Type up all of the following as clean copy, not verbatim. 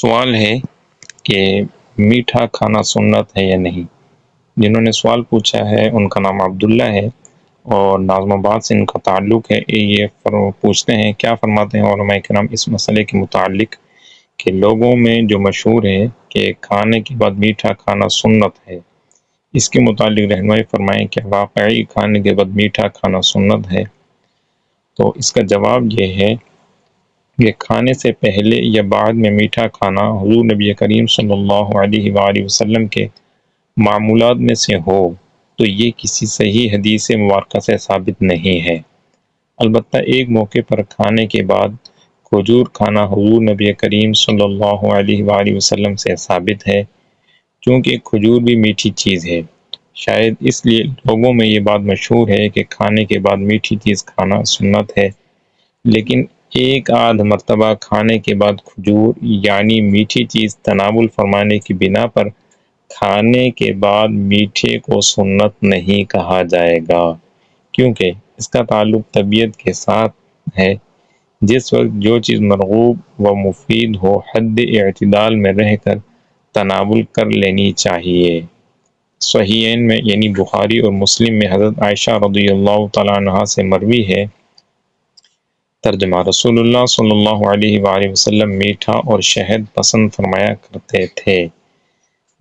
سوال ہے کہ میٹھا کھانا سنت ہے یا نہیں۔ جنہوں نے سوال پوچھا ہے ان کا نام عبداللہ ہے اور ناظم آباد سے ان کا تعلق ہے۔ یہ پوچھتے ہیں کیا فرماتے ہیں علماء کرام اس مسئلے کے متعلق کہ لوگوں میں جو مشہور ہے کہ کھانے کے بعد میٹھا کھانا سنت ہے، اس کے متعلق رہنمائی فرمائیں کہ واقعی کھانے کے بعد میٹھا کھانا سنت ہے۔ تو اس کا جواب یہ ہے کہ کھانے سے پہلے یا بعد میں میٹھا کھانا حضور نبی کریم صلی اللہ علیہ وآلہ وسلم کے معمولات میں سے ہو تو یہ کسی صحیح حدیث مبارکہ سے ثابت نہیں ہے۔ البتہ ایک موقع پر کھانے کے بعد کھجور کھانا حضور نبی کریم صلی اللہ علیہ وآلہ وسلم سے ثابت ہے، چونکہ کھجور بھی میٹھی چیز ہے۔ شاید اس لیے لوگوں میں یہ بات مشہور ہے کہ کھانے کے بعد میٹھی چیز کھانا سنت ہے، لیکن ایک آدھ مرتبہ کھانے کے بعد کھجور یعنی میٹھی چیز تناول فرمانے کی بنا پر کھانے کے بعد میٹھے کو سنت نہیں کہا جائے گا، کیونکہ اس کا تعلق طبیعت کے ساتھ ہے۔ جس وقت جو چیز مرغوب و مفید ہو حد اعتدال میں رہ کر تناول کر لینی چاہیے۔ صحیحین میں یعنی بخاری اور مسلم میں حضرت عائشہ رضی اللہ تعالیٰ عنہا سے مروی ہے۔ ترجمہ: رسول اللہ صلی اللہ علیہ وآلہ وسلم میٹھا اور شہد پسند فرمایا کرتے تھے۔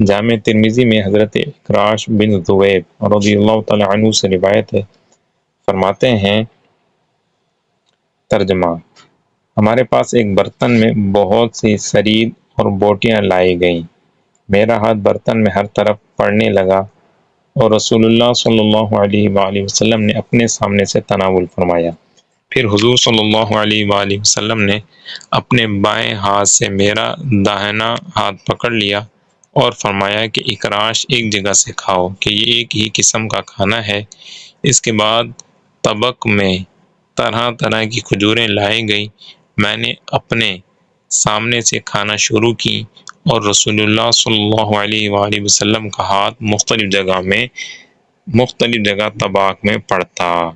جامع ترمذی میں حضرت اکراش بن ذؤیب رضی اللہ تعالیٰ عنہ سے روایت ہے، فرماتے ہیں ترجمہ: ہمارے پاس ایک برتن میں بہت سی سرید اور بوٹیاں لائی گئیں، میرا ہاتھ برتن میں ہر طرف پڑنے لگا اور رسول اللہ صلی اللہ علیہ وآلہ وسلم نے اپنے سامنے سے تناول فرمایا۔ پھر حضور صلی اللہ علیہ وآلہ وسلم نے اپنے بائیں ہاتھ سے میرا داہنا ہاتھ پکڑ لیا اور فرمایا کہ اکراش ایک جگہ سے کھاؤ کہ یہ ایک ہی قسم کا کھانا ہے۔ اس کے بعد طبق میں طرح طرح کی کھجوریں لائی گئی، میں نے اپنے سامنے سے کھانا شروع کی اور رسول اللہ صلی اللہ علیہ وآلہ وسلم کا ہاتھ مختلف جگہ طباق میں پڑتا۔